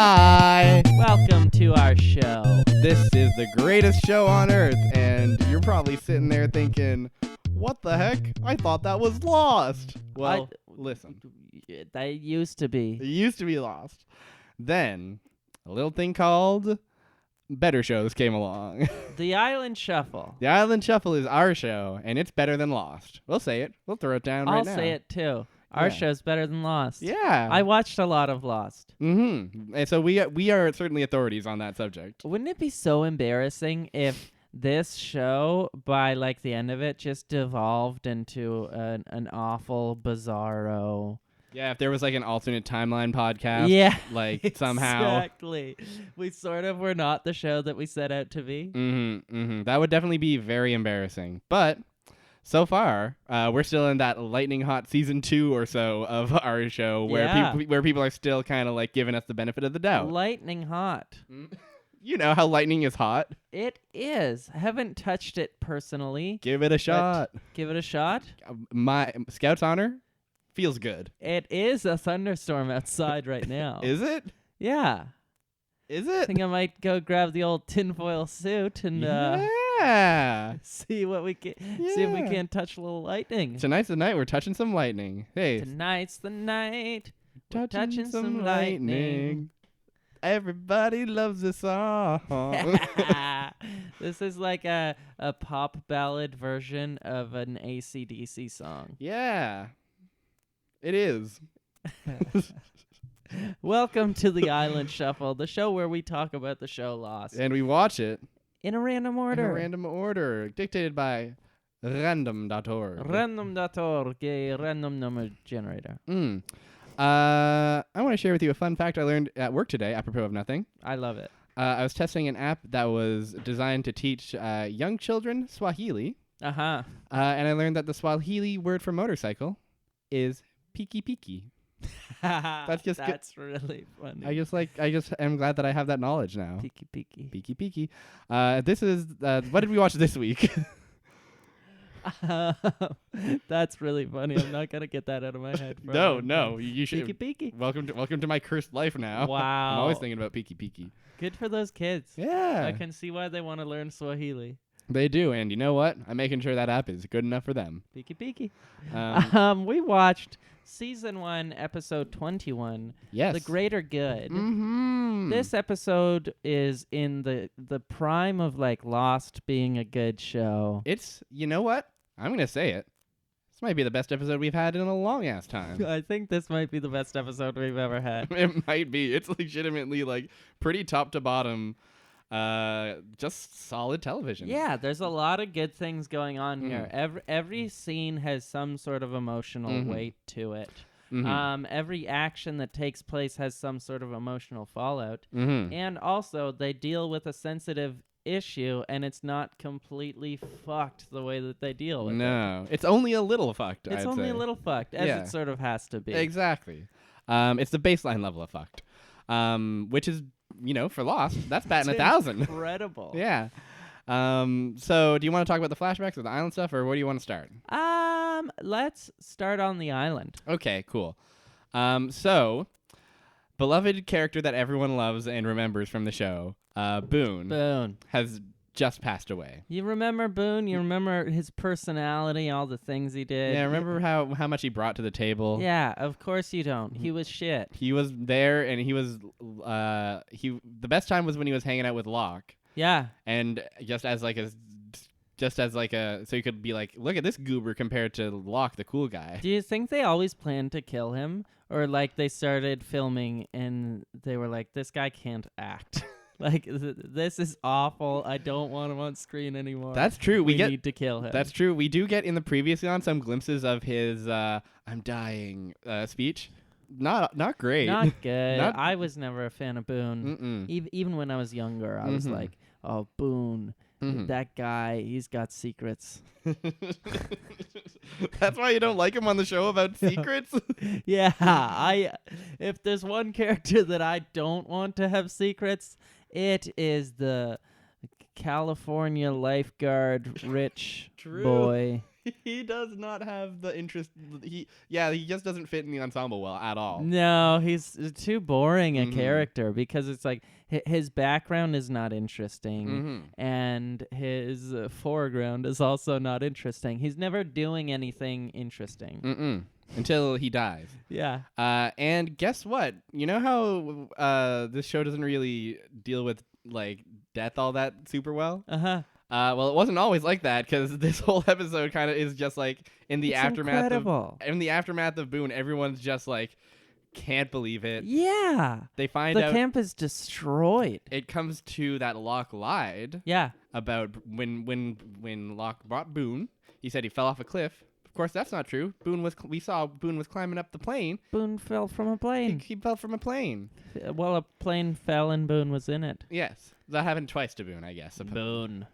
Hi! Welcome to our show. This is the greatest show on earth, and you're probably sitting there thinking, what the heck? I thought that was Lost. Well, listen. That used to It be. used to be Lost. Then, a little thing called better shows came along. The Island Shuffle. The Island Shuffle is our show, and it's better than Lost. We'll say it. We'll throw it down right now. I'll say it too. Our Yeah. show's better than Lost. Yeah. I watched a lot of Lost. Mm-hmm. And so we are certainly authorities on that subject. Wouldn't it be so embarrassing if this show, by like the end of it, just devolved into an awful, bizarro... Yeah, if there was like an alternate timeline podcast, Yeah, like somehow. Exactly. We sort of were not the show that we set out to be. Mm-hmm, mm-hmm. That would definitely be very embarrassing. But so far, we're still in that lightning hot season 2 or so of our show where Yeah. where people are still kind of like giving us the benefit of the doubt. Lightning hot. You know how lightning is hot. It is. I haven't touched it personally. Give it a shot. Give it a shot. My Scout's honor feels good. It is a thunderstorm outside right now. Is it? Yeah. Is I it? think I might go grab the old tinfoil suit and Yeah. see what we can see if we Yeah. can touch a little lightning. Tonight's the night we're touching some lightning. Hey, Tonight's the night. We're touching some lightning. Everybody loves this song. This is like a pop ballad version of an AC/DC song. Yeah. It is. Welcome to the Island Shuffle, the show where we talk about the show Lost And we watch it in a random in order. a random order, dictated by random.org. Random.org, a random number generator. I want to share with you a fun fact I learned at work today, apropos of nothing. I love it. I was testing an app that was designed to teach young children Swahili, Uh-huh. and I learned that the Swahili word for motorcycle is piki piki. That's just good. really funny. I just am glad that I have that knowledge now. Peeky peeky. Piki piki. This is what did we watch this week? That's really funny. I'm not gonna get that out of my head. No, you should. Peeky peeky. Welcome to my cursed life now. Wow. I'm always thinking about piki piki. Good for those kids. Yeah, I can see why they want to learn Swahili. they do, and you know what? I'm making sure that app is good enough for them. Peeky peeky. Um, We watched season 1, episode 21. yes. The Greater Good. Mm-hmm. This episode is in the prime of like Lost being a good show. It's, you know what? I'm gonna say it. This might be the best episode we've had in a long ass time. I think this might be the best episode we've ever had. It might be. It's legitimately like pretty top to bottom, just solid television. Yeah, there's a lot of good things going on here. Every scene has some sort of emotional weight to it. Mhm. Every action that takes place has some sort of emotional fallout. Mhm. And also, they deal with a sensitive issue, and it's not completely fucked the way that they deal with it. No, it's only a little fucked. It's I'd only say. a little fucked, as Yeah. it sort of has to be. Exactly. It's the baseline level of fucked, which is, for Lost, that's batting 1,000. Incredible. Yeah. So do you want to talk about the flashbacks or the island stuff, or where do you want to start? Let's start on the island. Okay, cool. So beloved character that everyone loves and remembers from the show, Boone, Boone. has just passed away. You remember Boone? You remember his personality, all the things he did? Yeah, remember how much he brought to the table? Yeah, of course you don't. He was shit. He was there, and he was the best time was when he was hanging out with Locke, Yeah. and so you could be like, look at this goober compared to Locke, the cool guy. Do you think they always planned to kill him? Or like they started filming and they were like, this guy can't act. Like, this is awful. I don't want him on screen anymore. That's true. We need to kill him. That's true. We do get in the previous on some glimpses of his "I'm dying" speech. Not great. Not good. Not- I was never a fan of Boone. Even when I was younger, I was like, oh, Boone, that guy, he's got secrets. That's why you don't like him on the show about secrets? Yeah, if there's one character that I don't want to have secrets, it is the California lifeguard rich True. boy. He does not have the interest. He just doesn't fit in the ensemble well at all. No, he's too boring a character because it's like his background is not interesting and his foreground is also not interesting. He's never doing anything interesting. Until he dies. Yeah. And guess what? You know how this show doesn't really deal with like death all that super well? Uh-huh. Well, it wasn't always like that because this whole episode kind of is just like in the aftermath of Boone, everyone's just like can't believe it. Yeah. They find the out camp is destroyed. It comes to that Locke lied. Yeah. About when Locke brought Boone, he said he fell off a cliff. Of course, that's not true. We saw Boone was climbing up the plane. Boone fell from a plane. He fell from a plane. Well, a plane fell and Boone was in it. Yes. That happened twice to Boone, I guess. Boone.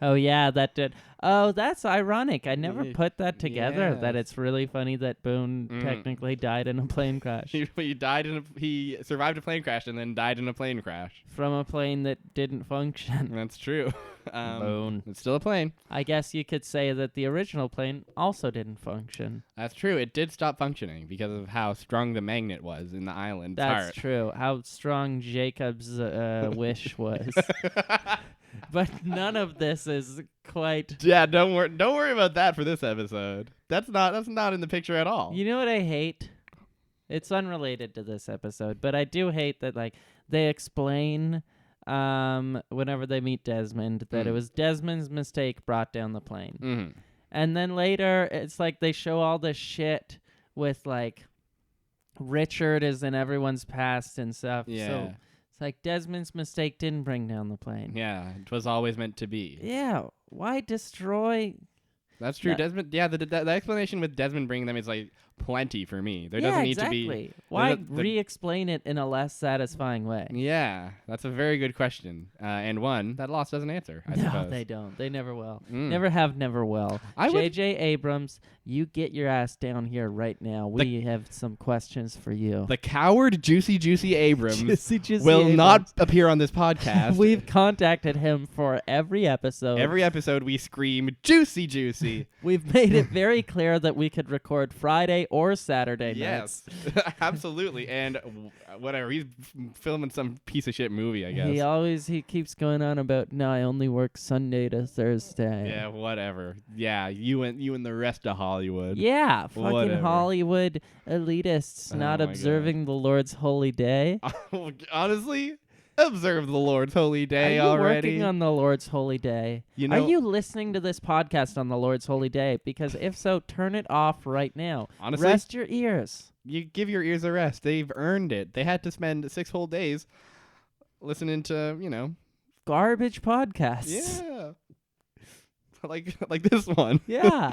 Oh, yeah, that did. Oh, that's ironic. I never put that together, that it's really funny that Boone technically died in a plane crash. He survived a plane crash and then died in a plane crash. From a plane that didn't function. That's true. Boone. It's still a plane. I guess you could say that the original plane also didn't function. That's true. It did stop functioning because of how strong the magnet was in the island's That's heart. true. How strong Jacob's wish was. But none of this is quite. Yeah, don't worry about that for this episode. That's not in the picture at all. You know what I hate? It's unrelated to this episode, but I do hate that like they explain whenever they meet Desmond that it was Desmond's mistake brought down the plane. And then later it's like they show all this shit with like Richard is in everyone's past and stuff. Yeah. So it's like Desmond's mistake didn't bring down the plane. Yeah, it was always meant to be. Yeah, why destroy? That's true. Desmond. Yeah, the explanation with Desmond bringing them is like plenty for me. There doesn't need to be. Why re-explain it in a less satisfying way? Yeah, that's a very good question, and one that Lost doesn't answer. I suppose. They don't. They never will. Never have, never will. J.J. Abrams, you get your ass down here right now. We have some questions for you. The coward Juicy Abrams will not appear on this podcast. We've contacted him for every episode. Every episode we scream Juicy. We've made it very clear that we could record Friday or Saturday nights. Yes, absolutely. And whatever, he's filming some piece of shit movie, I guess. He keeps going on about, no, I only work Sunday to Thursday. Yeah, whatever. Yeah, you and the rest of Hollywood. Yeah, fucking Hollywood elitists not observing the Lord's holy day. Honestly, observe the Lord's holy day already. Are you working on the Lord's holy day? Are you listening to this podcast on the Lord's holy day? Because if so, turn it off right now. Honestly, rest your ears. You give your ears a rest. They've earned it. They had to spend 6 whole days listening to, garbage podcasts. Yeah. like this one. Yeah.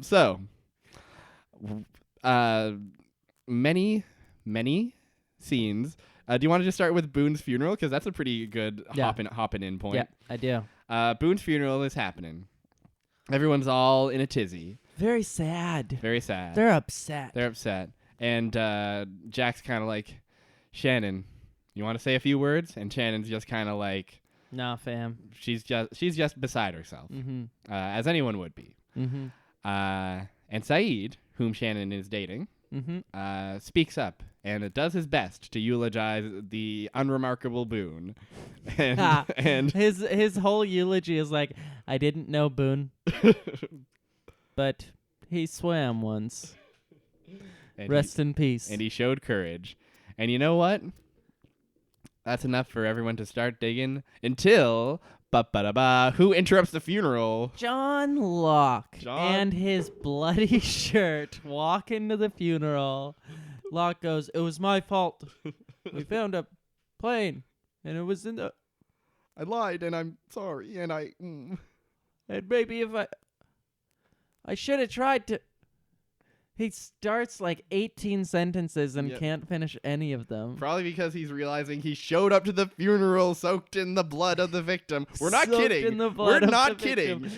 So many scenes. Do you want to just start with Boone's funeral? Because that's a pretty good hopping in point. Yeah, I do. Boone's funeral is happening. Everyone's all in a tizzy. Very sad. Very sad. They're upset. And Jack's kind of like, Shannon, you want to say a few words? And Shannon's just kind of like, nah, fam. She's just beside herself, as anyone would be. And Sayid, whom Shannon is dating, speaks up and does his best to eulogize the unremarkable Boone. And his whole eulogy is like, I didn't know Boone, but he swam once. Rest in peace. And he showed courage. And you know what? That's enough for everyone to start digging until who interrupts the funeral? John Locke and his bloody shirt walk into the funeral. Locke goes, "It was my fault. We found a plane, and it was in the... I lied, and I'm sorry, and I... And maybe if I should have tried to..." He starts like 18 sentences and can't finish any of them. Probably because he's realizing he showed up to the funeral soaked in the blood of the victim. We're not kidding. We're not kidding.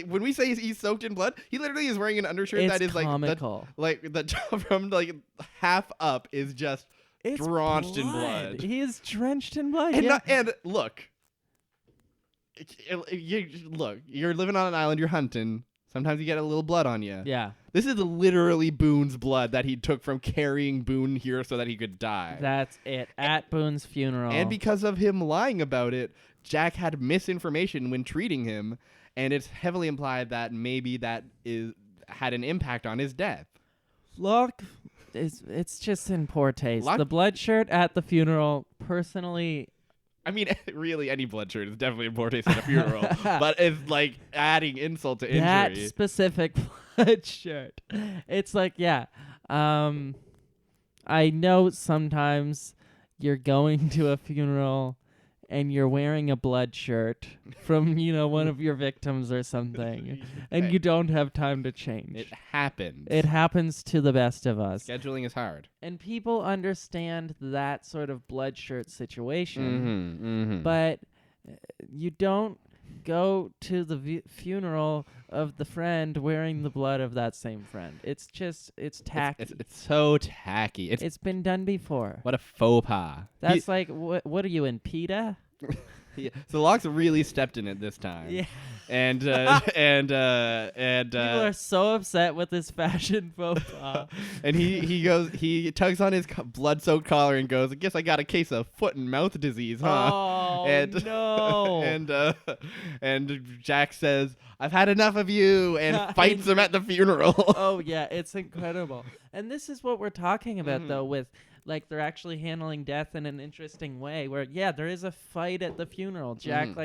When we say he's soaked in blood, he literally is wearing an undershirt that is comical. like the top from like half up is just drenched in blood. He is drenched in blood. And look, you're living on an island. You're hunting. Sometimes you get a little blood on you. Yeah. This is literally Boone's blood that he took from carrying Boone here so that he could die. That's it. At Boone's funeral. And because of him lying about it, Jack had misinformation when treating him, and it's heavily implied that maybe that had an impact on his death. Locke, it's just in poor taste. Locke, the blood shirt at the funeral, personally... I mean, really, any blood shirt is definitely in poor taste at a funeral, but it's like adding insult to injury. That specific blood shirt. It's like, yeah. I know sometimes you're going to a funeral and you're wearing a blood shirt from, one of your victims or something, and you don't have time to change. It happens. It happens to the best of us. Scheduling is hard. And people understand that sort of blood shirt situation, Mm-hmm. but you don't go to the funeral of the friend wearing the blood of that same friend. It's tacky. It's so tacky. It's been done before. What a faux pas. That's like, what are you in, PETA? Yeah. So Locke's really stepped in it this time. Yeah. And people are so upset with this fashion faux pas. And he tugs on his blood-soaked collar and goes, I guess I got a case of foot and mouth disease, huh? Oh, no. and Jack says, I've had enough of you, and fights him at the funeral. Oh, yeah, it's incredible. And this is what we're talking about, though, with... Like, they're actually handling death in an interesting way where, there is a fight at the funeral. Jack,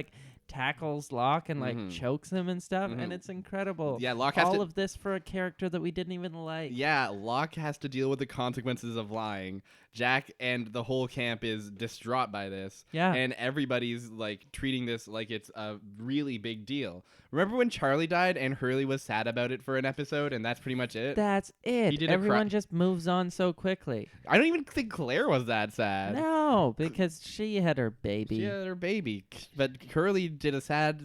tackles Locke and, chokes him and stuff, and it's incredible. Yeah, Locke has all of this for a character that we didn't even like. Yeah, Locke has to deal with the consequences of lying. Jack and the whole camp is distraught by this. Yeah. And everybody's, treating this like it's a really big deal. Remember when Charlie died and Hurley was sad about it for an episode, and that's pretty much it? That's it. Everyone just moves on so quickly. I don't even think Claire was that sad. No, because she had her baby. She had her baby. But Hurley did a sad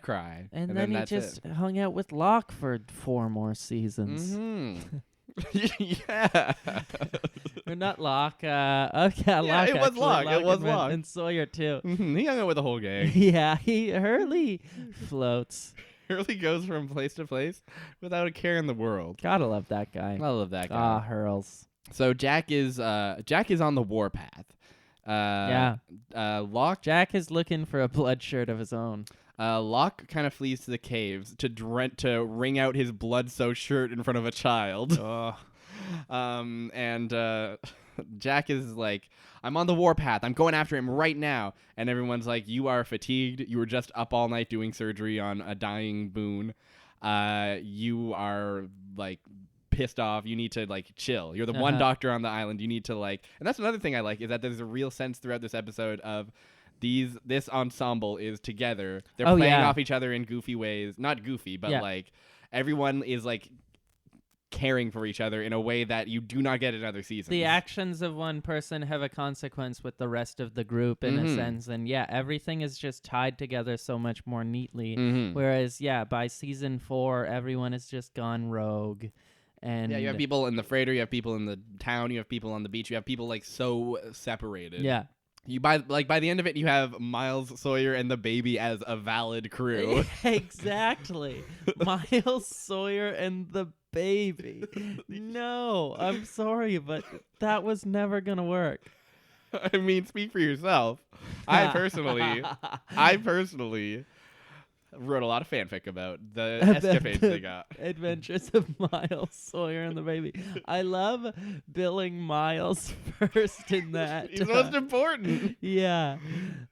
cry. And then he just hung out with Locke for 4 more seasons. Mm-hmm. Yeah. Or not Locke. Okay, yeah, Locke. It was Locke. It was Locke. And Sawyer too. Mm-hmm. He hung out with the whole gang. Yeah, Hurley floats. Hurley goes from place to place without a care in the world. Gotta love that guy. I love that guy. Ah, Hurls. So Jack is on the warpath. Locke. Jack is looking for a blood shirt of his own. Locke kind of flees to the caves to wring out his blood-soaked shirt in front of a child. Jack is like, I'm on the warpath. I'm going after him right now. And everyone's like, you are fatigued. You were just up all night doing surgery on a dying Boone. You are pissed off. You need to chill. You're the one doctor on the island. You need to and that's another thing I like is that there's a real sense throughout this episode of this ensemble is together. They're playing off each other in goofy ways. Not goofy, but everyone is caring for each other in a way that you do not get in other seasons. The actions of one person have a consequence with the rest of the group in a sense. And everything is just tied together so much more neatly. Whereas, by season 4, everyone has just gone rogue. And you have people in the freighter, you have people in the town, you have people on the beach, you have people so separated. Yeah. You by the end of it, you have Miles, Sawyer, and the baby as a valid crew. Exactly. Miles, Sawyer, and the baby. No, I'm sorry, but that was never gonna work. I mean, speak for yourself. I personally wrote a lot of fanfic about the escapades they got. Adventures of Miles, Sawyer, and the baby. I love billing Miles first in that. He's most important. Yeah.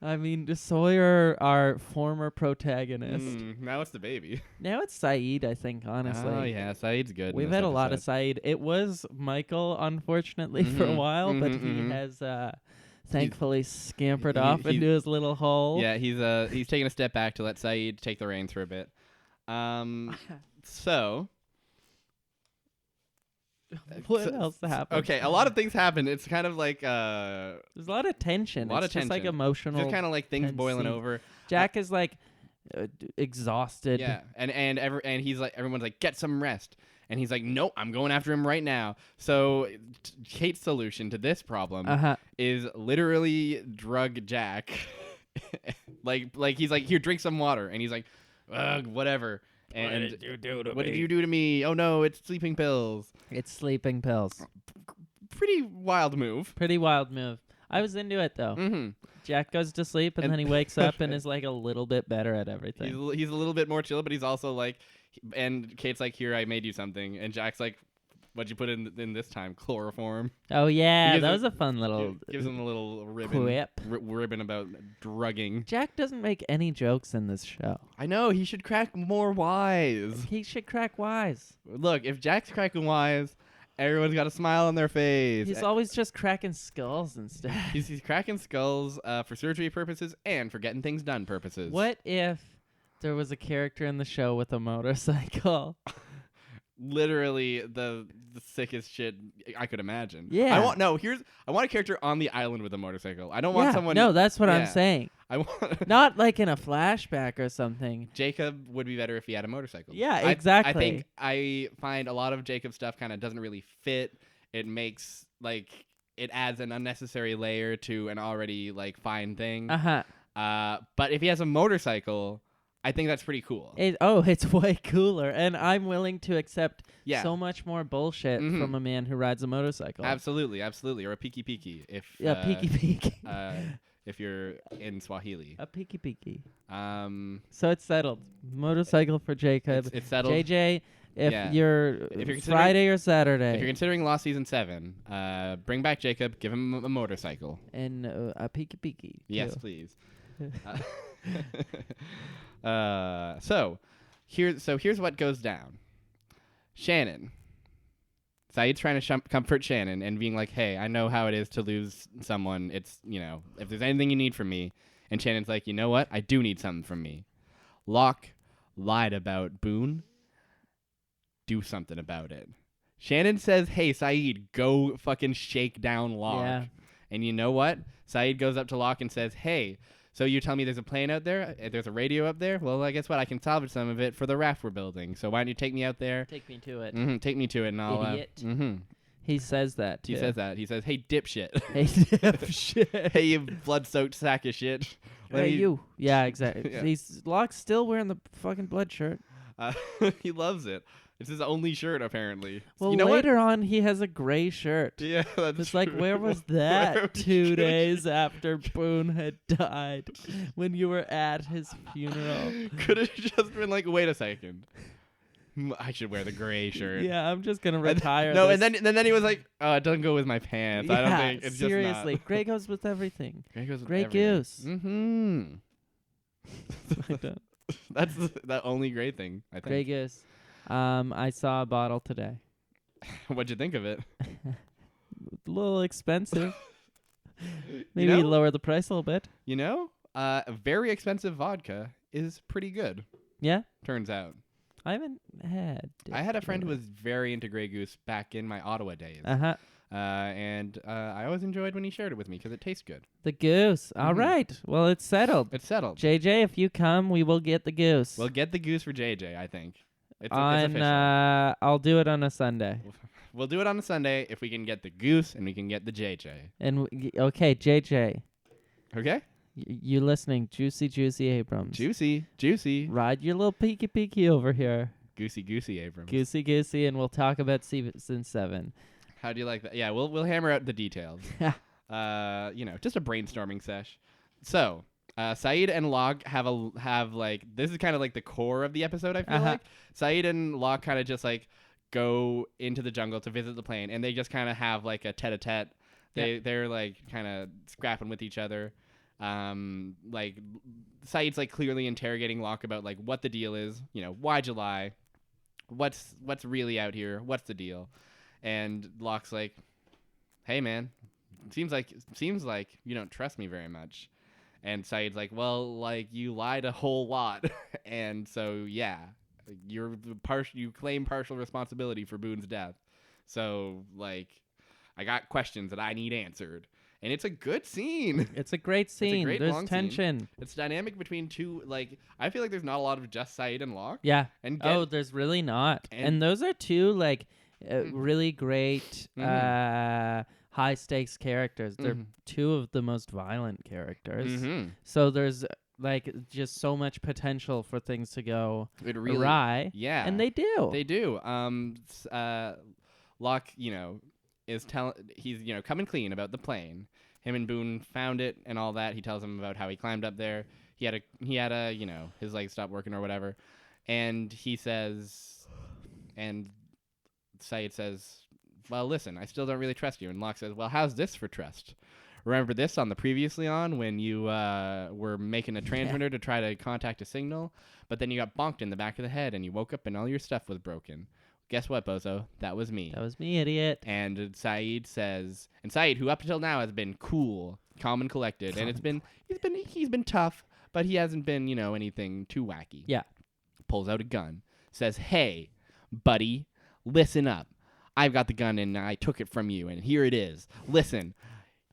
I mean, Sawyer, our former protagonist. Now it's the baby. Now it's Sayid, I think, honestly. Oh, yeah. Sayid's good. We've had a lot of Sayid. It was Michael, unfortunately, for a while, but he has... thankfully scampered off into his little hole. Yeah, he's taking a step back to let Sayid take the reins for a bit. So... What else happened? Okay, a lot of things happen. It's kind of like... There's a lot of tension. It's just emotional. Just kind of things boiling over. Jack is exhausted. Yeah, and he's everyone's get some rest. And he's like, nope, I'm going after him right now. So Kate's solution to this problem is literally drug Jack. He's like, here, drink some water. And he's like, ugh, whatever. And what did you do to what me? did you do to me? Oh no, it's sleeping pills. It's sleeping pills. Pretty wild move. Pretty wild move. I was into it though. Mm-hmm. Jack goes to sleep and then he wakes up and is like a little bit better at everything. He's a little bit more chill, but he's also like, and Kate's like, here, I made you something, and Jack's like, what'd you put in this time? Chloroform. Oh yeah, He that gives was a fun little Gives him a little ribbon. quip. Ribbon about drugging. Jack doesn't make any jokes in this show. I know, he should crack more wise. He should crack wise. Look, if Jack's cracking wise, everyone's got a smile on their face. He's always just cracking skulls instead. He's cracking skulls for surgery purposes and for getting things done purposes. What if there was a character in the show with a motorcycle? Literally the sickest shit I could imagine. Yeah. I want a character on the island with a motorcycle. I don't want someone. No, that's what I'm yeah. saying. I want Not like in a flashback or something. Jacob would be better if he had a motorcycle. Yeah, exactly. I think I find a lot of Jacob's stuff kind of doesn't really fit. It makes it adds an unnecessary layer to an already fine thing. But if he has a motorcycle, I think that's pretty cool. It's way cooler, and I'm willing to accept Yeah. so much more bullshit Mhm. from a man who rides a motorcycle. Absolutely, or a peaky peaky if Peeky. if you're in Swahili. A peeky. Um, So it's settled. Motorcycle for Jacob. it's settled. JJ, if you're you're Friday or Saturday, If you're considering Lost Season 7, bring back Jacob, give him a motorcycle. and a peeky. Yes, too. please. So here's what goes down. Shannon. Sayid's trying to comfort Shannon and being like, hey, I know how it is to lose someone. It's, if there's anything you need from me. And Shannon's like, you know what? I do need something from me. Locke lied about Boone. Do something about it. Shannon says, hey, Sayid, go fucking shake down Locke. Yeah. And you know what? Sayid goes up to Locke and says, hey, so you're telling me there's a plane out there? There's a radio up there? Well, I guess what? I can salvage some of it for the raft we're building. So why don't you take me out there? Take me to it. Mm-hmm, take me to it, and I'll. Idiot. He says that. He says that. He says, "Hey, dipshit. Hey, dipshit. Hey, you blood-soaked sack of shit. Hey, you. Yeah, exactly. Yeah. He's Locke's still wearing the fucking blood shirt. He loves it. It's his only shirt, apparently. Well, you know later on, he has a gray shirt. Yeah, that's It's true. like, where was that Where 2 days after Boone had died when you were at his funeral? Could have just been like, wait a second. I should wear the gray shirt. Yeah, I'm just going to retire No, this. and then he was like, it doesn't go with my pants. I don't think it's seriously. just not. Gray goes with everything. Gray goes with Gray everything. goose. Mm-hmm. I don't- That's the only great thing, I think. Gray goose. I saw a bottle today. What'd you think of it? A little expensive. Maybe lower the price a little bit. A very expensive vodka is pretty good, Yeah? turns out. I haven't had it. I had a friend who was very into Grey Goose back in my Ottawa days. Uh-huh. And I always enjoyed when he shared it with me because it tastes good. The goose. All right. Well, it's settled. It's settled. JJ, if you come, we will get the goose. We'll get the goose for JJ, I think. It's official. I'll do it on a Sunday. We'll do it on a Sunday if we can get the goose and we can get the JJ. And okay, JJ, Okay? you listening? Juicy Abrams. Juicy. Ride your little peeky over here. Goosey Abrams. Goosey, and we'll talk about season 7. How do you like that? Yeah, we'll hammer out the details. Just a brainstorming sesh. So, Sayid and Locke have this is kind of like the core of the episode, I feel like. Sayid and Locke kind of just go into the jungle to visit the plane, and they just kind of have a tete-a-tete. They're kind of scrapping with each other. Sayid's clearly interrogating Locke about what the deal is. Why'd you lie? What's really out here? What's the deal? And Locke's like, hey man, seems like you don't trust me very much. And Sayid's like, well, you lied a whole lot. And so yeah, you claim partial responsibility for Boone's death. So I got questions that I need answered. And it's a good scene. It's a great scene. great There's long tension. Scene. It's dynamic between two. I feel like there's not a lot of just Sayid and Locke. Yeah. And there's really not. And those are two really great high stakes characters. They're two of the most violent characters. Mm-hmm. So there's like just so much potential for things to go It really, awry. yeah, And they do. They do. Locke, is he's coming clean about the plane. Him and Boone found it and all that. He tells him about how he climbed up there. He had a his legs stopped working or whatever, and he says, and Sayid says, "Well, listen, I still don't really trust you." And Locke says, "Well, how's this for trust? Remember this on the previously on when you were making a transmitter to try to contact a signal, but then you got bonked in the back of the head and you woke up and all your stuff was broken. Guess what, bozo? That was me." That was me, idiot. And Sayid says, and Sayid, who up until now has been cool, calm and collected, and he's been tough, but he hasn't been anything too wacky. Yeah. Pulls out a gun, says, "Hey, buddy, listen up. I've got the gun and I took it from you, and here it is. Listen.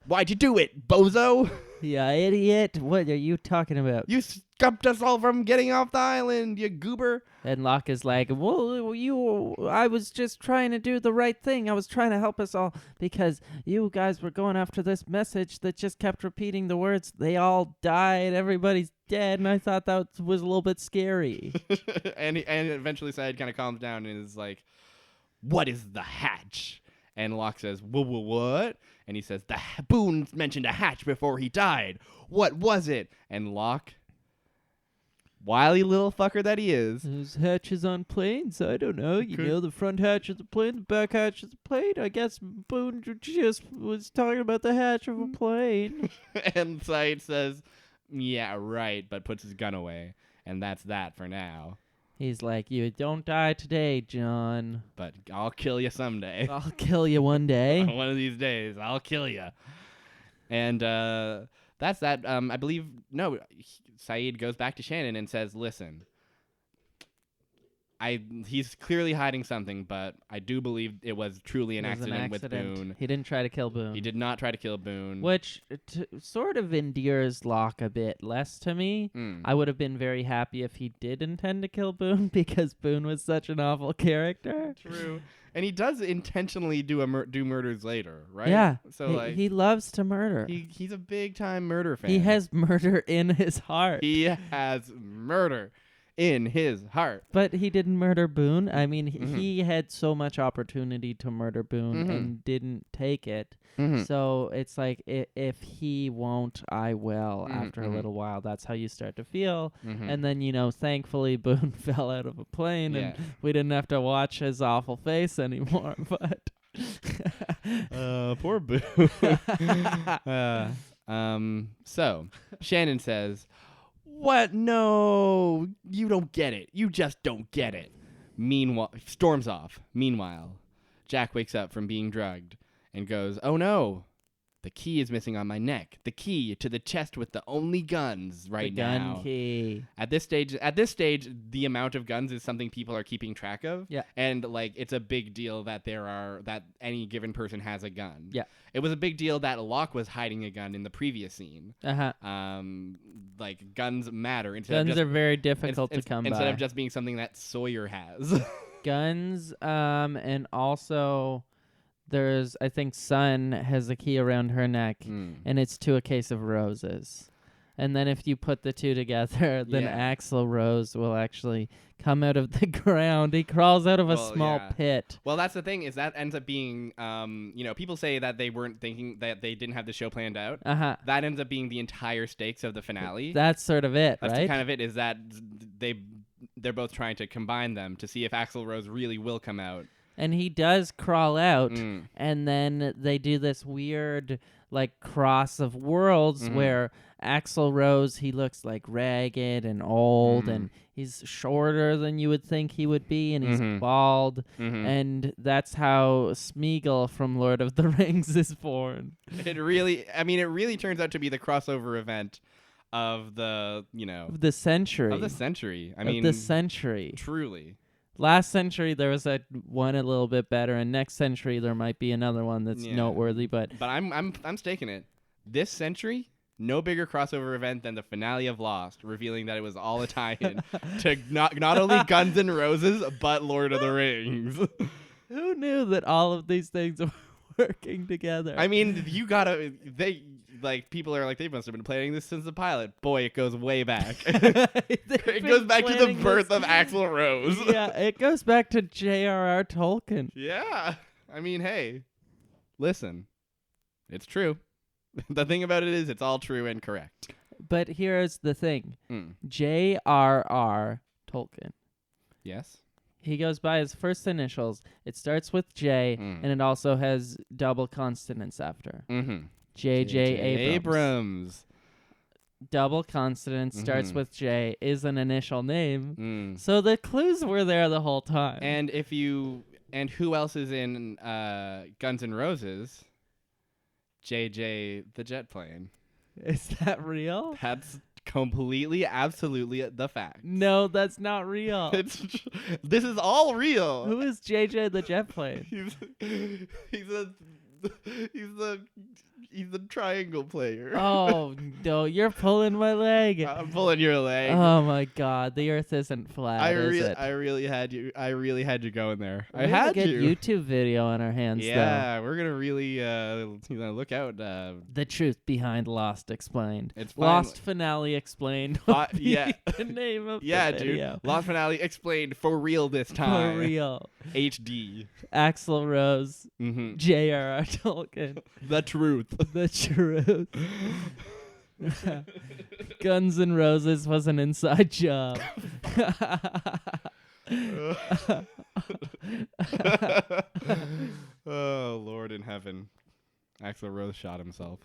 Why'd you do it, bozo? Yeah, idiot. What are you talking about? You stopped us all from getting off the island, you goober." And Locke is like, well, I was just trying to do the right thing. I was trying to help us all because you guys were going after this message that just kept repeating the words, they all died, everybody's dead, and I thought that was a little bit scary. and eventually Sayid kind of calms down and is like, "What is the hatch?" And Locke says, "What?" And he says, Boone mentioned a hatch before he died. What was it?" And Locke, wily little fucker that he is. There's hatches on planes. I don't know. You know, the front hatch of the plane, the back hatch of the plane. I guess Boone just was talking about the hatch of a plane. And Sayid says, "Yeah, right," but puts his gun away. And that's that for now. He's like, "You don't die today, John. But I'll kill you someday. I'll kill you one day. One of these days, I'll kill you." And that's that. I believe, no, Sayid goes back to Shannon and says, "Listen, he's clearly hiding something, but I do believe it was truly an accident with Boone." He didn't try to kill Boone. He did not try to kill Boone. Which sort of endears Locke a bit less to me. I would have been very happy if he did intend to kill Boone because Boone was such an awful character. True. And he does intentionally do murders later, right? Yeah. So he loves to murder. He's a big time murder fan. He has murder in his heart. He has murder in his heart. But he didn't murder Boone. I mean, he had so much opportunity to murder Boone and didn't take it. So it's like, if he won't, I will. After a little while, that's how you start to feel. And then, thankfully, Boone fell out of a plane and we didn't have to watch his awful face anymore. But poor Boone. So Shannon says, "What? No, you don't get it. You just don't get it." Meanwhile, storms off. Meanwhile, Jack wakes up from being drugged and goes, "Oh no, the key is missing on my neck. The key to the chest with the only guns now." Gun key. At this stage, the amount of guns is something people are keeping track of. Yeah. And it's a big deal that that any given person has a gun. Yeah. It was a big deal that Locke was hiding a gun in the previous scene. Guns matter. Guns are very difficult to come by. Instead of just being something that Sawyer has. Guns, and also there's, I think, Sun has a key around her neck, and it's to a case of roses. And then if you put the two together, then Axl Rose will actually come out of the ground. He crawls out of a small pit. Well, that's the thing, is that ends up being, people say that they weren't thinking, that they didn't have the show planned out. That ends up being the entire stakes of the finale. That's sort of it, right? That's kind of it, is that they're both trying to combine them to see if Axl Rose really will come out. And he does crawl out, and then they do this weird, cross of worlds where Axl Rose, he looks ragged and old, and he's shorter than you would think he would be, and he's bald, and that's how Smeagol from Lord of the Rings is born. It really turns out to be the crossover event of the century. Of the century. The century. Truly. Last century there was one a little bit better, and next century there might be another one that's noteworthy. But I'm staking it. This century, no bigger crossover event than the finale of Lost, revealing that it was all a tie-in to not only Guns N' Roses but Lord of the Rings. Who knew that all of these things were working together? I mean, like people are like, they must have been planning this since the pilot. Boy, it goes way back. It goes back to the birth of Axl Rose. Yeah, it goes back to J.R.R. Tolkien. Yeah. I mean, hey, listen, it's true. The thing about it is it's all true and correct. But here's the thing. J.R.R. Tolkien. Yes. He goes by his first initials. It starts with J, and it also has double consonants after. J.J. Abrams. Double consonant starts with J, is an initial name. So the clues were there the whole time. And who else is in Guns N' Roses? JJ the jet plane. Is that real? That's completely, absolutely the fact. No, that's not real. This is all real. Who is JJ the jet plane? He's the triangle player. Oh no, you're pulling my leg. I'm pulling your leg. Oh my god, the Earth isn't flat. I really had you going there. We have a good YouTube video on our hands. Yeah, we're gonna really look out. The truth behind Lost Explained. It's Lost Finale Explained. Yeah, the name of yeah, the dude. video. Lost Finale Explained for real this time. For real. HD. Axl Rose. J.R.R. Tolkien. The truth. The truth. Guns N' Roses was an inside job. Oh, Lord in heaven. Axl Rose shot himself.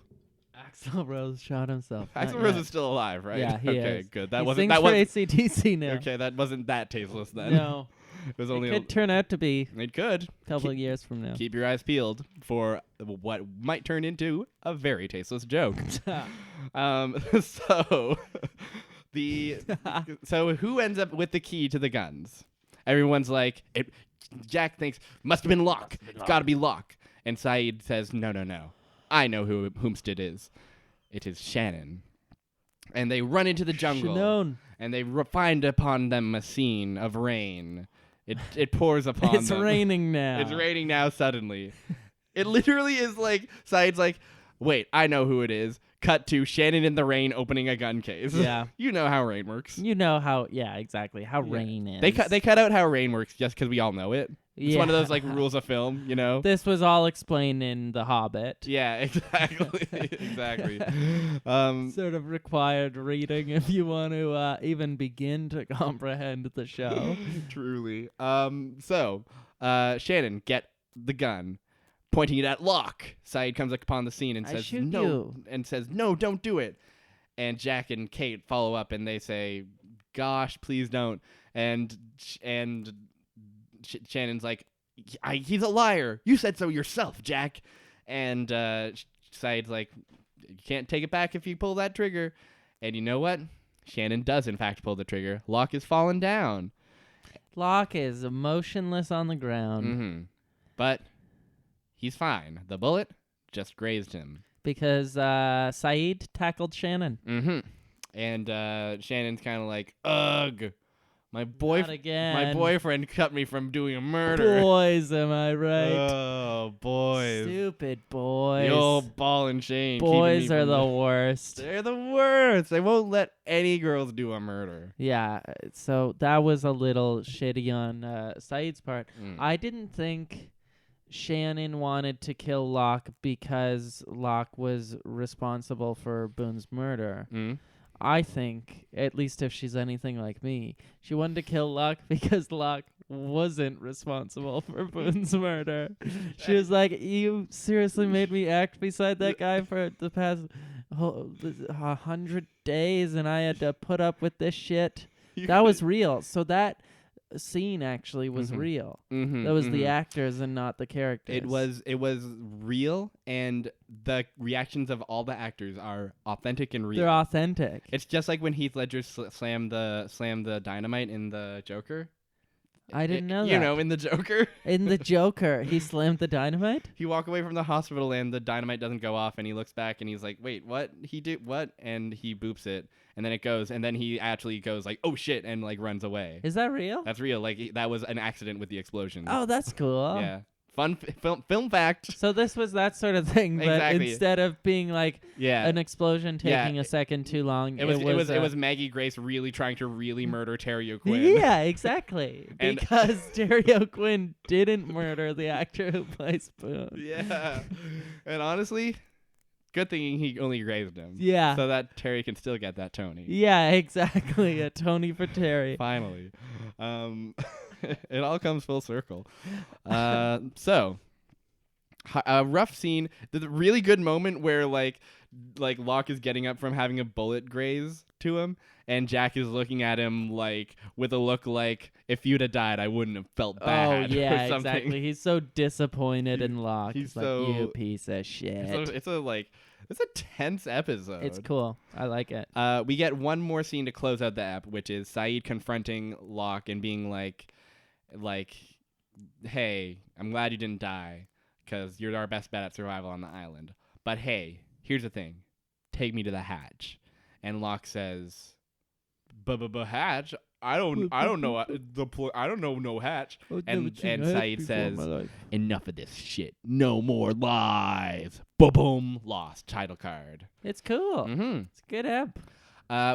Axl Rose shot himself. Axl Rose is still alive, right? Yeah, he okay, is. good. He sings for AC/DC now. Okay, that wasn't that tasteless then. No. It was only. It could turn out to be. It could. A couple of years from now. Keep your eyes peeled for what might turn into a very tasteless joke. So who ends up with the key to the guns? Everyone's like, Jack thinks must have been Locke. It's got to be Locke. And Sayid says, no. I know whomst it is. It is Shannon. And they run into the jungle. Shannon. And they find upon them a scene of rain. It pours upon them. It's raining now. It's raining now suddenly. It literally is like, Sayid's like, wait, I know who it is. Cut to Shannon in the rain opening a gun case. Yeah. You know how rain works. You know how, yeah, exactly, how rain is. They cut out how rain works just because we all know it. It's one of those like rules of film, you know? This was all explained in The Hobbit. Yeah, exactly. Exactly. Sort of required reading if you want to even begin to comprehend the show. Truly. So, Shannon, get the gun, pointing it at Locke. Sayid comes upon the scene and says, "No," and says, "No, don't do it." And Jack and Kate follow up and they say, "Gosh, please don't." And Shannon's like, "He's a liar. You said so yourself, Jack." And Sayid's like, "You can't take it back if you pull that trigger." And you know what? Shannon does in fact pull the trigger. Locke is fallen down. Locke is motionless on the ground. But he's fine. The bullet just grazed him. Because Sayid tackled Shannon. And Shannon's kind of like, ugh. My boyfriend cut me from doing a murder. Boys, am I right? Oh, boys. Stupid boys. The old ball and chain. Boys are the worst. They're the worst. They won't let any girls do a murder. Yeah, so that was a little shitty on Sayid's part. I didn't think Shannon wanted to kill Locke because Locke was responsible for Boone's murder. I think, at least if she's anything like me, she wanted to kill Locke because Locke wasn't responsible for Boone's murder. She was like, you seriously made me act beside that guy for the past 100 days and I had to put up with this shit. That was real. So that scene actually was real. That was the actors and not the characters. It was real, and the reactions of all the actors are authentic and real. They're authentic. It's just like when Heath Ledger slammed the dynamite in the Joker. I didn't know that. You know, in the Joker. In the Joker, he slammed the dynamite? He walked away from the hospital and the dynamite doesn't go off, and he looks back and he's like, wait, what? He did what? And he boops it. And then it goes, and then he actually goes like, oh shit, and like runs away. Is that real? That's real. Like that was an accident with the explosion. Oh, that's cool. Yeah. Fun film fact. So this was that sort of thing, but Exactly. instead of being like Yeah. an explosion taking a second too long, It was Maggie Grace really trying to really murder Terry O'Quinn. Yeah, exactly. Because Terry O'Quinn didn't murder the actor who plays Boone. Yeah. And honestly, good thing he only grazed him. Yeah. So that Terry can still get that Tony. Yeah, exactly. A Tony for Terry. Finally. It all comes full circle. So a rough scene. The really good moment where like Locke is getting up from having a bullet graze to him, and Jack is looking at him like with a look like, if you'd have died, I wouldn't have felt bad. Oh yeah, or something. Exactly. He's so disappointed in Locke. He's like, so- you piece of shit. It's a tense episode. It's cool. I like it. We get one more scene to close out the app, which is Sayid confronting Locke and being like, hey, I'm glad you didn't die, because you're our best bet at survival on the island. But hey, here's the thing. Take me to the hatch. And Locke says, hatch? I don't know I don't know no hatch. And Sayid says, enough of this shit. No more lies. Boom. Lost. Title card. It's cool. Mm-hmm. It's a good app.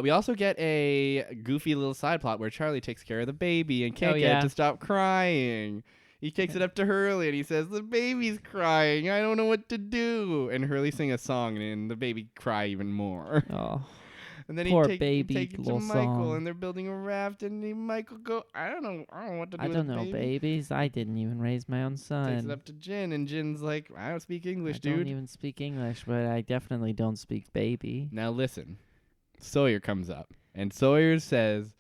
We also get a goofy little side plot where Charlie takes care of the baby and can't get yeah. it to stop crying. He takes it up to Hurley and he says, the baby's crying. I don't know what to do. And Hurley sings a song and the baby cry even more. Oh. And then Poor he baby take it to little Michael song. and they're building a raft and Michael go, I don't know what to do I with don't the know, baby. babies. I didn't even raise my own son. Takes it up to Jin and Jin's like, I don't speak English, I dude. don't even speak English, but I definitely don't speak baby. Now listen, Sawyer comes up and Sawyer says,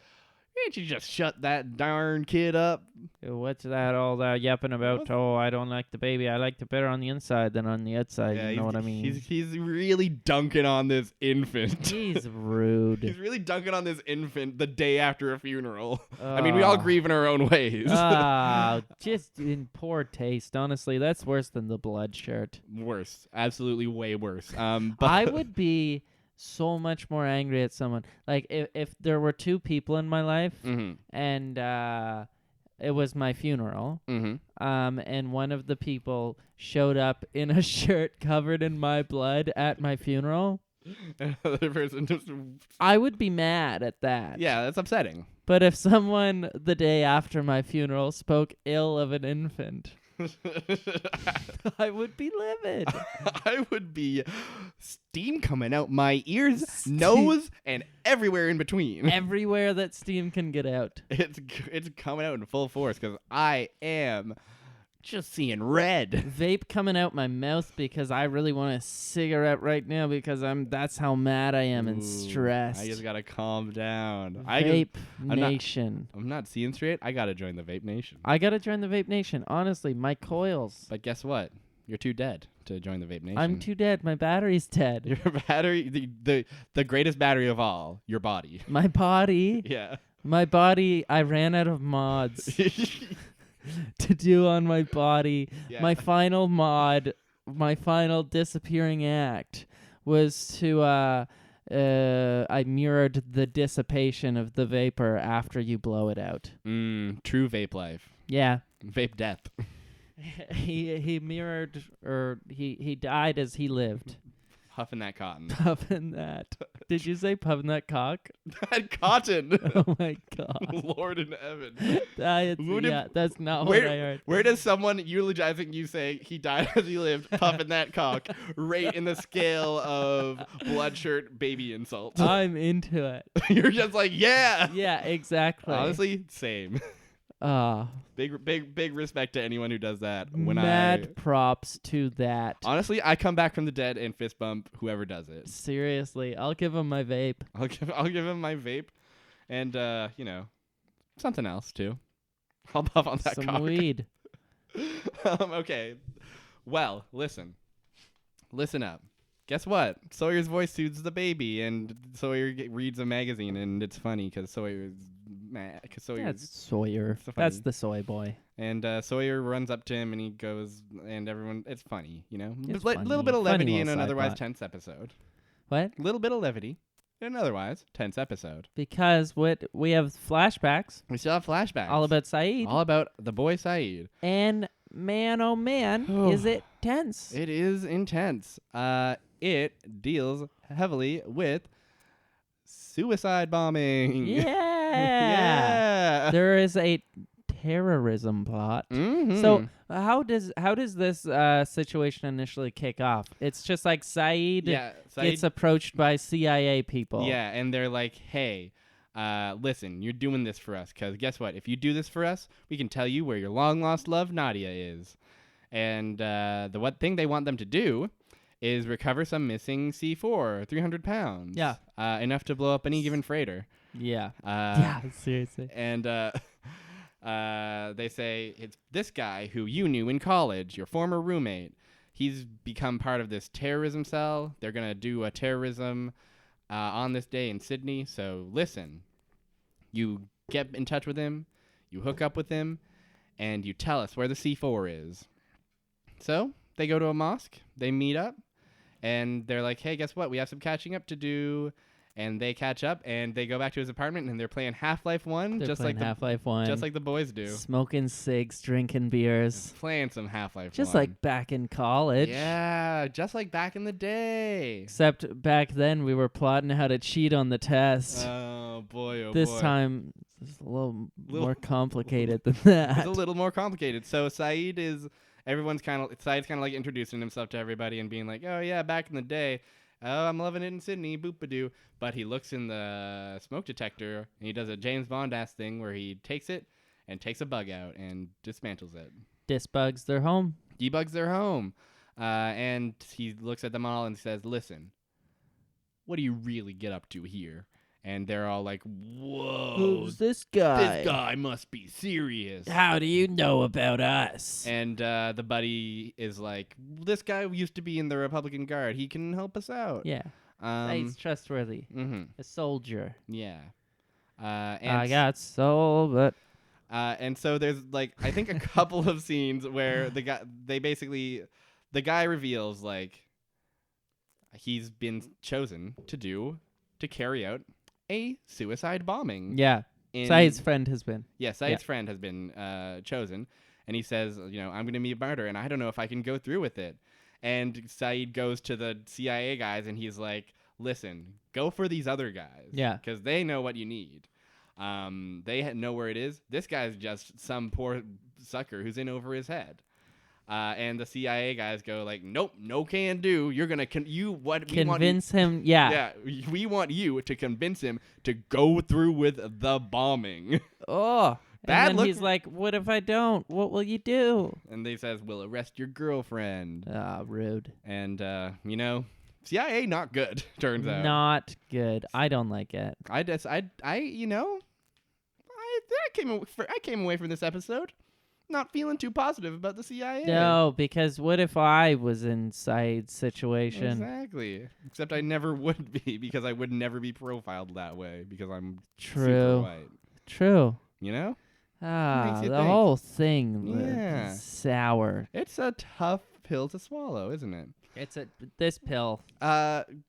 can't you just shut that darn kid up? What's that all that yapping about? Oh, I don't like the baby. I like it better on the inside than on the outside. You know what I mean? He's really dunking on this infant. He's rude. He's really dunking on this infant the day after a funeral. I mean, we all grieve in our own ways. Just in poor taste. Honestly, that's worse than the blood shirt. Worse. Absolutely way worse. But I would be so much more angry at someone. Like, if there were two people in my life and it was my funeral, and one of the people showed up in a shirt covered in my blood at my funeral, another person just... I would be mad at that. Yeah, that's upsetting. But if someone the day after my funeral spoke ill of an infant, I would be livid. I would be steam coming out my ears, nose, and everywhere in between. Everywhere that steam can get out. It's coming out in full force because I am just seeing red. Vape coming out my mouth because I really want a cigarette right now because that's how mad I am and stressed. I just gotta calm down. Vape Nation. I'm not seeing straight. I gotta join the Vape Nation. I gotta join the Vape Nation. Honestly, my coils. But guess what? You're too dead to join the Vape Nation. I'm too dead. My battery's dead. Your battery, the greatest battery of all, your body. My body. Yeah. My body. I ran out of mods to do on my body. Yeah. My final mod, my final disappearing act was to I mirrored the dissipation of the vapor after you blow it out. True vape life. Yeah. Vape death. He mirrored, or he died as he lived. Puffing that cotton. Puffing that. Did you say puffing that cock? That cotton. Oh my god. Lord in heaven. That's not what I heard. Where does someone eulogizing you say he died as he lived, puffing that cock, rate in the scale of blood shirt baby insult? I'm into it. You're just like, yeah. Yeah, exactly. Honestly, same. Big respect to anyone who does that. Mad props to that. Honestly, I come back from the dead and fist bump whoever does it. Seriously, I'll give him my vape. I'll give him my vape, and something else too. I'll puff on that Some cock. weed. Okay. Well, listen up. Guess what? Sawyer's voice soothes the baby, and Sawyer reads a magazine, and it's funny because Sawyer's mad. That's Sawyer. So That's the soy boy. And Sawyer runs up to him, and he goes, and everyone, it's funny, It's A little bit of funny levity in little an side otherwise plot. tense episode. What? A little bit of levity in an otherwise tense episode. Because we have flashbacks. We still have flashbacks. All about Sayid. All about the boy Sayid. And man, oh man, is it tense. It is intense. It deals heavily with suicide bombing. Yeah. There is a terrorism plot. Mm-hmm. So how does this situation initially kick off? It's just like Sayid gets approached by CIA people. Yeah, and they're like, hey, listen, you're doing this for us, because guess what? If you do this for us, we can tell you where your long-lost love, Nadia, is. And the one thing they want them to do is recover some missing C4, 300 pounds. Yeah. Enough to blow up any given freighter. Yeah. Seriously. And they say, it's this guy who you knew in college, your former roommate. He's become part of this terrorism cell. They're going to do a terrorism on this day in Sydney. So listen, you get in touch with him, you hook up with him, and you tell us where the C4 is. So they go to a mosque, they meet up, and they're like, hey, guess what? We have some catching up to do. And they catch up, and they go back to his apartment, and they're playing Half-Life 1. Just like Half-Life 1. Just like the boys do. Smoking cigs, drinking beers. Playing some Half-Life 1. Just like back in college. Yeah, just like back in the day. Except back then, we were plotting how to cheat on the test. Oh, boy, this time, it's a little more complicated than that. It's a little more complicated. So Sayid is... Sayid's kind of like introducing himself to everybody and being like, oh, yeah, back in the day... Oh, I'm loving it in Sydney, boop-a-doo. But he looks in the smoke detector, and he does a James Bond-ass thing where he takes it and takes a bug out and dismantles it. Disbugs their home. Debugs their home. And he looks at them all and says, listen, what do you really get up to here? And they're all like, whoa. Who's this guy? This guy must be serious. How do you know about us? And the buddy is like, this guy used to be in the Republican Guard. He can help us out. Yeah. He's trustworthy. Mm-hmm. A soldier. Yeah. And I got soul, but... and so there's, like, I think a couple of scenes where the guy reveals, like, he's been chosen to carry out a suicide bombing. Yeah. Sayid's friend has been. Yeah, Sayid's friend has been chosen. And he says, I'm going to be a martyr, and I don't know if I can go through with it. And Sayid goes to the CIA guys, and he's like, listen, go for these other guys. Yeah. Because they know what you need. They know where it is. This guy's just some poor sucker who's in over his head. And the CIA guys go like, nope, no can do. You're gonna convince him. Yeah, we want you to convince him to go through with the bombing. Oh, and then he's like, what if I don't? What will you do? And they says, we'll arrest your girlfriend. Ah, rude. And CIA not good. Turns out not good. I don't like it. I came away from this episode not feeling too positive about the CIA. No, because what if I was in Sayid's situation? Exactly. Except I never would be, because I would never be profiled that way, because I'm True. super white. True. You know? The whole thing is sour. It's a tough pill to swallow, isn't it? This pill.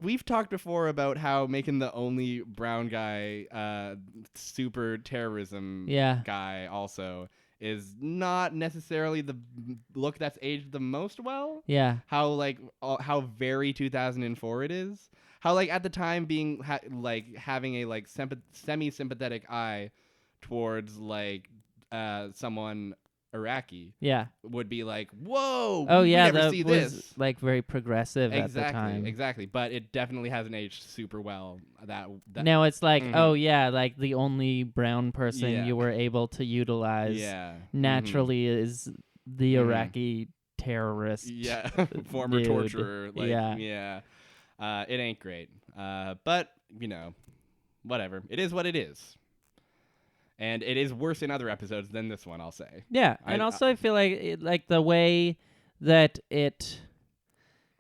We've talked before about how making the only brown guy super terrorism guy also is not necessarily the look that's aged the most well. Yeah. How very 2004 it is. How like at the time being having a semi-sympathetic eye towards like someone Iraqi. Yeah. Would be like, whoa. Oh yeah, never see was this. Like very progressive at the time. Exactly. But it definitely hasn't aged super well. That now it's like, oh yeah, like the only brown person you were able to utilize naturally is the Iraqi terrorist. Yeah. Former torturer. It ain't great. But, whatever. It is what it is. And it is worse in other episodes than this one, I'll say. Yeah, and I feel like the way that it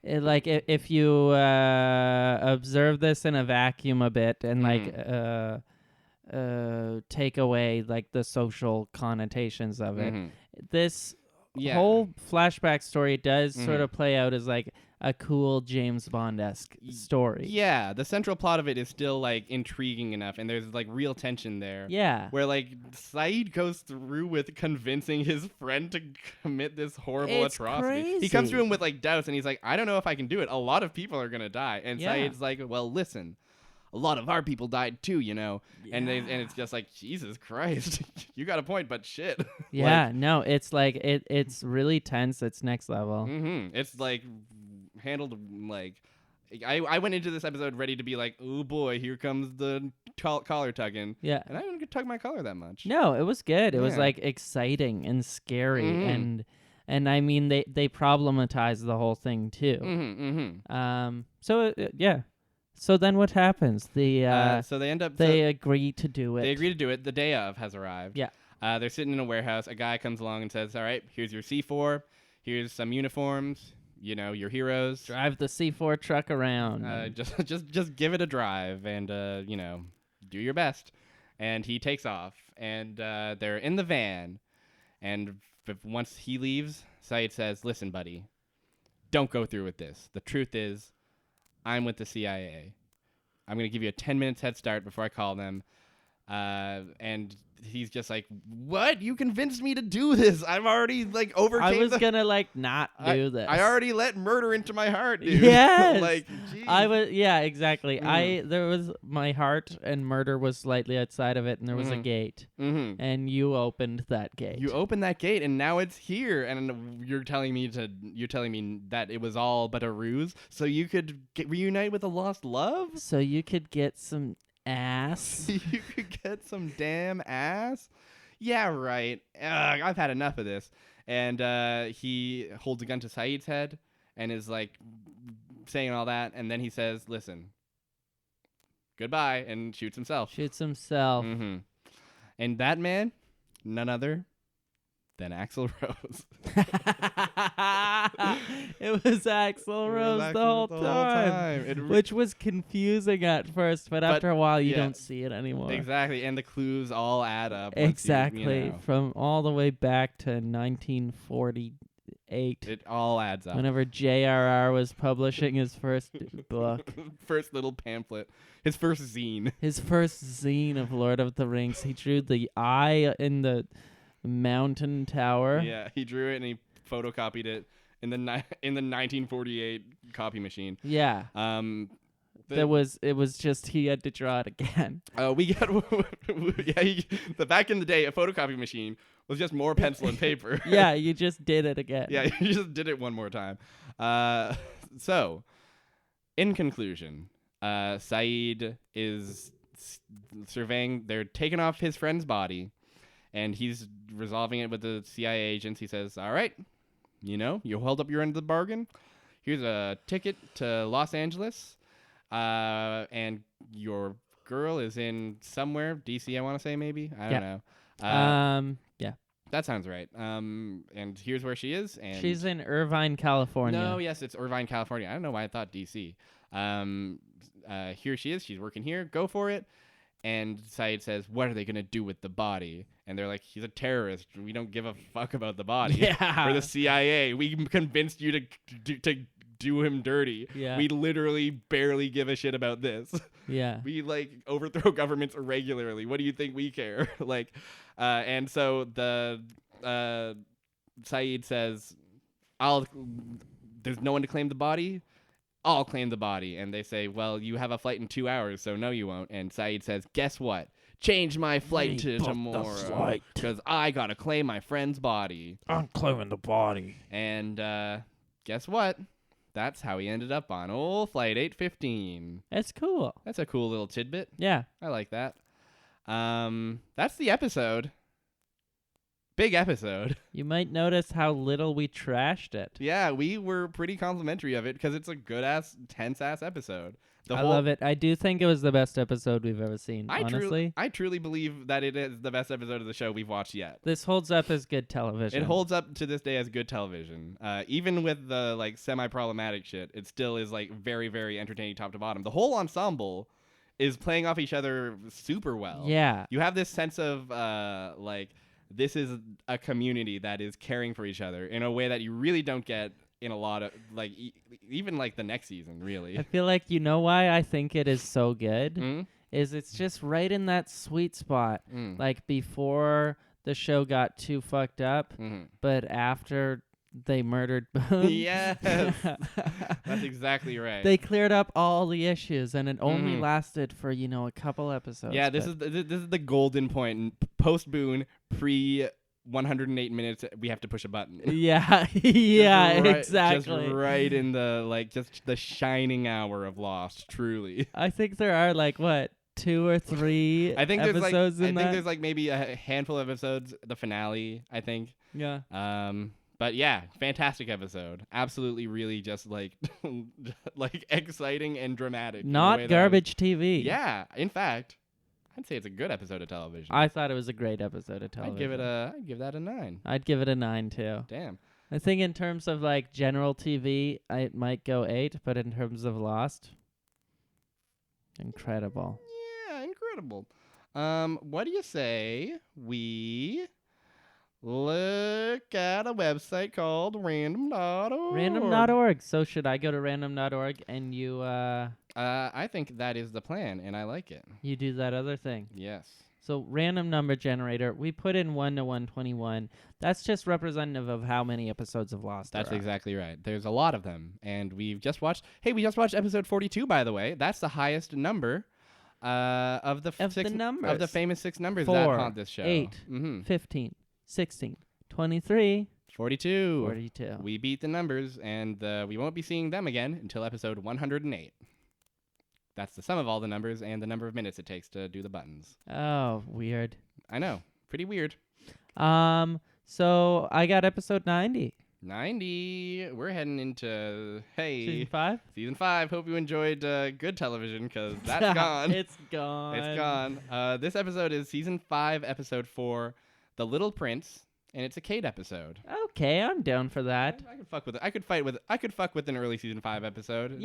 like if you observe this in a vacuum a bit and take away like the social connotations of it, this whole flashback story does sort of play out as like a cool James Bond-esque story. Yeah, the central plot of it is still like intriguing enough, and there's like real tension there. Yeah. Where like Sayid goes through with convincing his friend to commit this horrible atrocity. Crazy. He comes to him with like doubts, and he's like, I don't know if I can do it. A lot of people are gonna die. And Sayid's like, well, listen, a lot of our people died too, you know. Yeah. And it's just like, Jesus Christ, you got a point, but shit. Yeah, no, it's like it's really tense. It's next level. Mm-hmm. It's like handled like I went into this episode ready to be like, oh boy, here comes the collar tugging. Yeah, and I didn't tug my collar that much. No, it was good. It was like exciting and scary, and I mean they problematized the whole thing too. So yeah. So then what happens? So they end up they agree to do it. They agree to do it. The day of has arrived. Yeah. They're sitting in a warehouse. A guy comes along and says, all right, here's your C4. Here's some uniforms. You know, your heroes. Drive the C4 truck around. Just give it a drive and, you know, do your best. And he takes off. And they're in the van. And once he leaves, Sayid says, listen, buddy, don't go through with this. The truth is, I'm with the CIA. I'm going to give you a 10 minutes head start before I call them. And he's just like, what? You convinced me to do this. I've already like overcame. I was gonna like not do this. I already let murder into my heart, dude. Yes. Like, geez. I was. Yeah, exactly. There was my heart, and murder was slightly outside of it, and there was a gate, and you opened that gate. You opened that gate, and now it's here, and you're telling me that it was all but a ruse, so you could reunite with a lost love, so you could get some ass. You could get some damn ass. Yeah, right. I've had enough of this. And he holds a gun to Sayid's head and is like saying all that, and then he says, listen, goodbye, and shoots himself. And that man, none other than Axl Rose. It was Axl Rose the whole time. Which was confusing at first, but after a while you don't see it anymore. Exactly, and the clues all add up. Exactly, you know. From all the way back to 1948. It all adds up. Whenever J.R.R. was publishing his first book. First little pamphlet. His first zine. His first zine of Lord of the Rings. He drew the eye in the mountain tower. Yeah, he drew it and he photocopied it in the 1948 copy machine. Yeah. It was just he had to draw it again. Back in the day, a photocopy machine was just more pencil and paper. Yeah, you just did it again. Yeah, you just did it one more time. So, in conclusion, Sayid is surveying. They're taking off his friend's body. And he's resolving it with the CIA agents. He says, all right, you know, you held up your end of the bargain. Here's a ticket to Los Angeles. And your girl is in somewhere, D.C., I want to say, maybe. I don't know. Yeah. That sounds right. And here's where she is. And she's in Irvine, California. No, yes, it's Irvine, California. I don't know why I thought D.C. Here she is. She's working here. Go for it. And Sayid says, what are they going to do with the body? And they're like, he's a terrorist. We don't give a fuck about the body. Yeah. We're the CIA. We convinced you to do him dirty. Yeah. We literally barely give a shit about this. Yeah. We like overthrow governments regularly. What do you think we care? And so the Sayid says, there's no one to claim the body. I'll claim the body. And they say, well, you have a flight in 2 hours, so no, you won't. And Sayid says, guess what? Change my flight to tomorrow. Because I got to claim my friend's body. I'm claiming the body. And guess what? That's how he ended up on old Flight 815. That's cool. That's a cool little tidbit. Yeah. I like that. That's the episode. Big episode. You might notice how little we trashed it. Yeah, we were pretty complimentary of it because it's a good-ass, tense-ass episode. I love it. I do think it was the best episode we've ever seen, honestly. I truly believe that it is the best episode of the show we've watched yet. This holds up as good television. It holds up to this day as good television. Even with the like semi-problematic shit, it still is like very, very entertaining top to bottom. The whole ensemble is playing off each other super well. Yeah. You have this sense of like... this is a community that is caring for each other in a way that you really don't get in a lot of like even like the next season, really. I feel like you know why I think it is so good Mm? is it's just right in that sweet spot, Mm. like before the show got too fucked up, but after they murdered Boone. Yes. That's exactly right. They cleared up all the issues, and it only lasted for a couple episodes. Yeah, this is the golden point. Post Boone, pre 108 minutes, we have to push a button. Yeah, exactly. Just right in the just the shining hour of Lost. Truly, I think there are 2 or 3 I think episodes there's in that. there's maybe a handful of episodes. The finale, I think. Yeah. But yeah, fantastic episode. Absolutely, really just like exciting and dramatic. Not garbage TV. Yeah, in fact, I'd say it's a good episode of television. I thought it was a great episode of television. I'd give that a 9. I'd give it a 9 too. Damn. I think in terms of general TV, I might go 8, but in terms of Lost, incredible. Yeah, incredible. What do you say we look at a website called random.org? Random.org. So should I go to random.org and you I think that is the plan, and I like it. you do that other thing? Yes. So random number generator, we put in 1 to 121. That's just representative of how many episodes of Lost That's there are. exactly right. There's a lot of them, and we just watched episode 42, by the way. That's the highest number of the numbers. of the famous 6 numbers 4, that haunt this show. 8, 15, 16, 23, 42. 42. We beat the numbers, and we won't be seeing them again until episode 108. That's the sum of all the numbers and the number of minutes it takes to do the buttons. Oh, weird. I know. Pretty weird. So I got episode 90. 90. We're heading into, Season 5? Season 5. Hope you enjoyed good television, because that's gone. It's gone. It's gone. This episode is Season 5, Episode 4, The Little Prince, and it's a Kate episode. Okay, I'm down for that. I could fuck with it. I could fuck with an early Season 5 episode.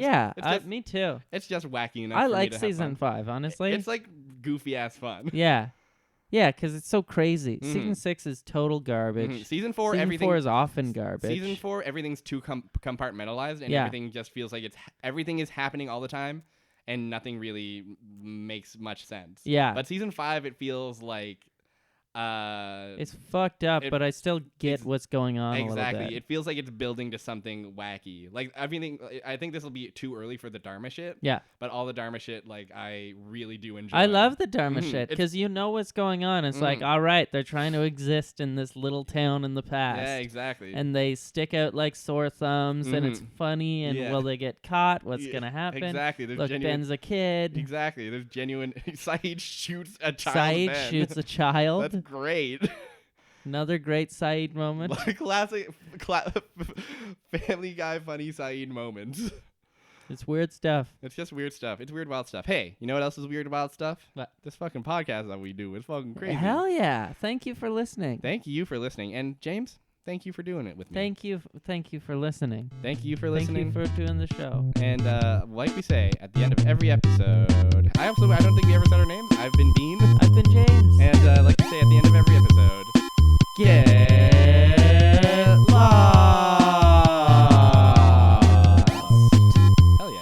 Me too. It's just wacky enough I for me like to have Season fun. 5, honestly. It's like goofy-ass fun. Yeah. Yeah, because it's so crazy. Season 6 is total garbage. Season 4, Season 4 is often garbage. Season 4, everything's too compartmentalized, and everything just feels like everything is happening all the time, and nothing really makes much sense. Yeah. But Season 5, it feels like it's fucked up, but I still get what's going on a little bit. Exactly. It feels like it's building to something wacky. Like everything, I think this will be too early for the Dharma shit. Yeah. But all the Dharma shit, I really do enjoy. I love the Dharma shit because you know what's going on. It's like, all right, they're trying to exist in this little town in the past. Yeah, exactly. And they stick out like sore thumbs, and it's funny. And will they get caught? What's gonna happen? Exactly. Look, Ben's a kid. Exactly. There's genuine. Sayid shoots a child. Sayid shoots a child. That's great. Another great Sayid moment. Classic Family Guy funny Sayid moments. It's weird stuff. It's just weird stuff. It's weird, wild stuff. Hey, you know what else is weird, wild stuff? What? This fucking podcast that we do is fucking crazy. Hell yeah. Thank you for listening. Thank you for listening. And James, thank you for doing it with me. Thank you for listening. Thank you for listening. Thank you for doing the show. And like we say at the end of every episode, I don't think we ever said our names. I've been Bean. I've been James. And like we say at the end of every episode, get lost. Hell yeah.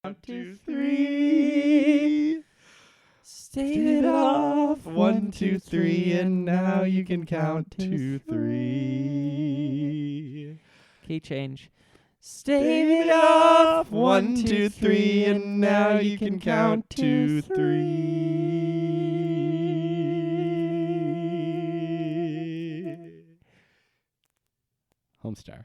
One, two, three. Stave it off. 1, 2, 3, and now you can count 2, 3. Key change. Stave it off. 1, 2, 3, and now you can count 2, 3. Homestar.